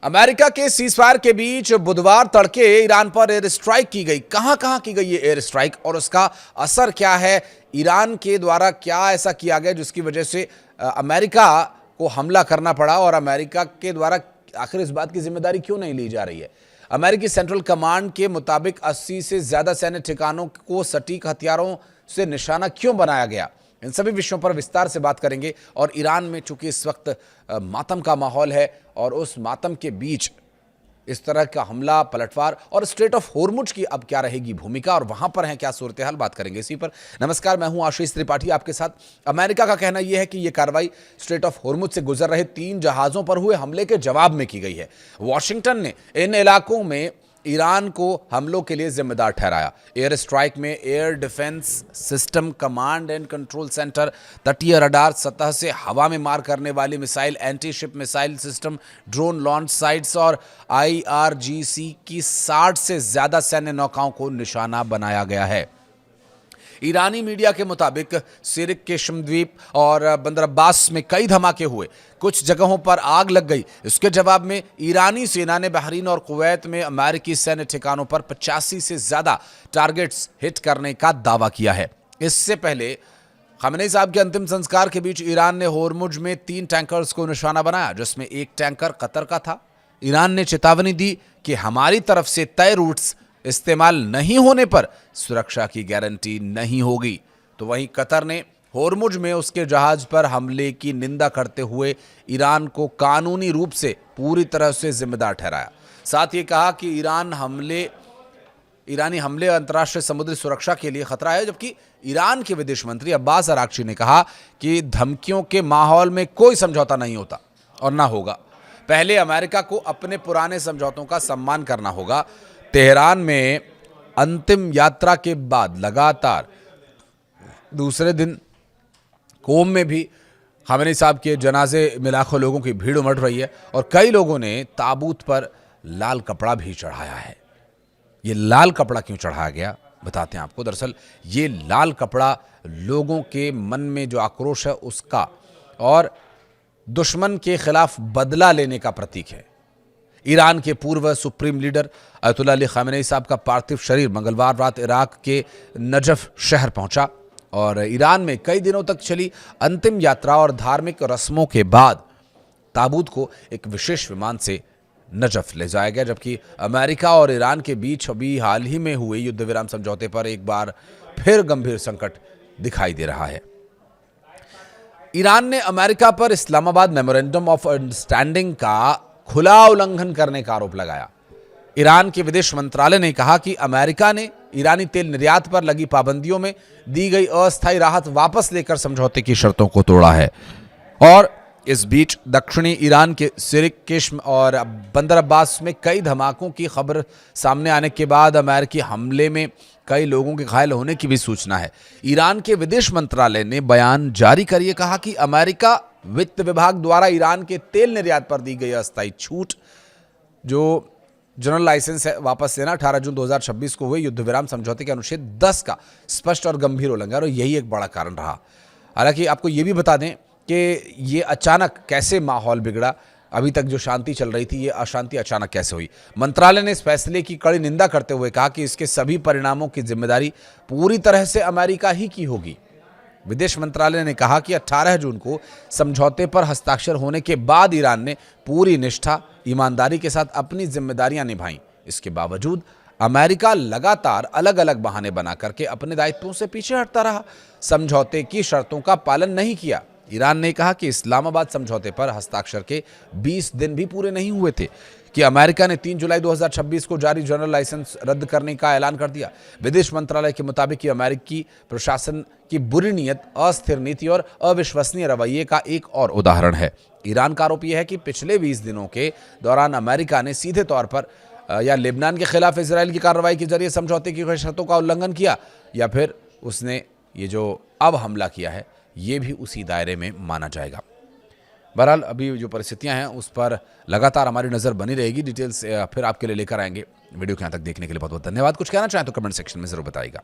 America के ceasefire के बीच बुधवार तड़के ईरान पर एयर स्ट्राइक की गई। कहां की गई ये एयर स्ट्राइक और उसका असर क्या है? ईरान के द्वारा क्या ऐसा किया गया जिसकी वजह से अमेरिका को हमला करना पड़ा और अमेरिका के द्वारा आखिर इस बात की जिम्मेदारी क्यों नहीं ली जा रही है? अमेरिकी सेंट्रल कमांड के मुताबिक 80 से ज्यादा सैन्य ठिकानों को सटीक हथियारों से निशाना क्यों बनाया गया? इन सभी विषयों पर विस्तार से बात करेंगे। और ईरान में चूंकि इस वक्त मातम का माहौल है और उस मातम के बीच इस तरह का हमला, पलटवार और स्ट्रेट ऑफ होर्मुज की अब क्या रहेगी भूमिका और वहां पर है क्या सूरत हाल, बात करेंगे इसी पर। नमस्कार, मैं हूं आशीष त्रिपाठी आपके साथ। अमेरिका का कहना यह है कि यह कार्रवाई स्ट्रेट ऑफ होर्मुज से गुजर रहे 3 जहाजों पर हुए हमले के जवाब में की गई है। वॉशिंगटन ने इन इलाकों में ईरान को हमलों के लिए जिम्मेदार ठहराया। एयर स्ट्राइक में air defence system, command and control centre, तटीय रडार, सतह से हवा में मार करने वाली missile, anti ship missile system, drone launch sites और IRGC की 60 से ज्यादा सैन्य नौकाओं को निशाना बनाया गया है। ईरानी मीडिया के मुताबिक सिरिक के शमद्वीप और बंदर अब्बास में कई धमाके हुए, कुछ जगहों पर आग लग गई। इसके जवाब में ईरानी सेना ने बहरीन और कुवैत में अमेरिकी सैन्य ठिकानों पर 85 से ज्यादा टारगेट्स हिट करने का दावा किया है। इससे पहले खamenei साहब के अंतिम संस्कार के बीच ईरान ने होर्मुज में 3 टैंकर्स को निशाना बनाया, जिसमें एक टैंकर कतर का था। ईरान ने चेतावनी दी कि हमारी तरफ से तय रूट्स इस्तेमाल नहीं होने पर सुरक्षा की गारंटी नहीं होगी। तो वहीं कतर ने होर्मुज में उसके जहाज पर हमले की निंदा करते हुए ईरान को कानूनी रूप से पूरी तरह से जिम्मेदार ठहराया। साथ ही कहा कि ईरानी हमले अंतर्राष्ट्रीय समुद्री सुरक्षा के लिए खतरा है, जबकि ईरान के विदेश मंत्री अब्बास अरागची ने कहा कि धमकियों के माहौल में कोई समझौता नहीं होता और ना होगा। पहले अमेरिका को अपने पुराने समझौतों का सम्मान करना होगा। तेहरान में अंतिम यात्रा के बाद लगातार दूसरे दिन कोम में भी खamenei साहब के जनाजे में लाखों लोगों की भीड़ उमड़ रही है और कई लोगों ने ताबूत पर लाल कपड़ा भी चढ़ाया है। ये लाल कपड़ा क्यों चढ़ाया गया बताते हैं आपको। दरअसल ये लाल कपड़ा लोगों के मन में जो आक्रोश है उसका और दुश्मन के खिलाफ बदला लेने का प्रतीक है। ईरान के पूर्व सुप्रीम लीडर अयतुल्लाह अली खamenei साहब का पार्थिव शरीर मंगलवार रात इराक के नजफ शहर पहुंचा और ईरान में कई दिनों तक चली अंतिम यात्रा और धार्मिक रस्मों के बाद ताबूत को एक विशेष विमान से नजफ ले जाया गया। जबकि अमेरिका और ईरान के बीच अभी हाल ही में हुए युद्ध विराम समझौते पर एक बार फिर गंभीर संकट दिखाई दे रहा है। ईरान ने अमेरिका पर इस्लामाबाद मेमोरेंडम ऑफ अंडरस्टैंडिंग का खुला उल्लंघन करने का आरोप लगाया। ईरान के विदेश मंत्रालय ने कहा कि अमेरिका ने ईरानी तेल निर्यात पर लगी पाबंदियों में दी गई अस्थायी राहत वापस लेकर समझौते की शर्तों को तोड़ा है। और इस बीच दक्षिणी ईरान के सिरिक, किश्म और बंदर अब्बास में कई धमाकों की खबर सामने आने के बाद अमेरिकी हमले में कई लोगों के घायल होने की भी सूचना है। ईरान के विदेश मंत्रालय ने बयान जारी कर यह कहा कि अमेरिका वित्त विभाग द्वारा ईरान के तेल निर्यात पर दी गई अस्थायी छूट, जो जनरल लाइसेंस है, वापस लेना 18 जून 2026 को हुए युद्ध विराम समझौते के अनुच्छेद 10 का स्पष्ट और गंभीर उल्लंघन और यही एक बड़ा कारण रहा। हालांकि आपको यह भी बता दें कि ये अचानक कैसे माहौल बिगड़ा, अभी तक जो शांति चल रही थी ये अशांति अचानक कैसे हुई। मंत्रालय ने इस फैसले की कड़ी निंदा करते हुए कहा कि इसके सभी परिणामों की जिम्मेदारी पूरी तरह से अमेरिका ही की होगी। विदेश मंत्रालय ने कहा कि 18 जून को समझौते पर हस्ताक्षर होने के बाद ईरान ने पूरी निष्ठा, ईमानदारी के साथ अपनी जिम्मेदारियां निभाई। इसके बावजूद अमेरिका लगातार अलग अलग बहाने बना करके अपने दायित्वों से पीछे हटता रहा, समझौते की शर्तों का पालन नहीं किया। ईरान ने कहा कि इस्लामाबाद समझौते पर हस्ताक्षर के 20 दिन भी पूरे नहीं हुए थे कि अमेरिका ने 3 जुलाई 2026 को जारी जनरल लाइसेंस रद्द करने का ऐलान कर दिया। विदेश मंत्रालय के मुताबिक अमेरिकी प्रशासन की बुरी नीयत, अस्थिर नीति और अविश्वसनीय रवैये का एक और उदाहरण है। ईरान का आरोप यह है कि पिछले 20 दिनों के दौरान अमेरिका ने सीधे तौर पर या लेबनान के खिलाफ इजराइल की कार्रवाई के जरिए समझौते की शर्तों का उल्लंघन किया, या फिर उसने ये जो अब हमला किया है ये भी उसी दायरे में माना जाएगा। बहरहाल अभी जो परिस्थितियां हैं उस पर लगातार हमारी नज़र बनी रहेगी। डिटेल्स फिर आपके लिए लेकर आएंगे। वीडियो को यहाँ तक देखने के लिए बहुत बहुत धन्यवाद। कुछ कहना चाहें तो कमेंट सेक्शन में ज़रूर बताइएगा।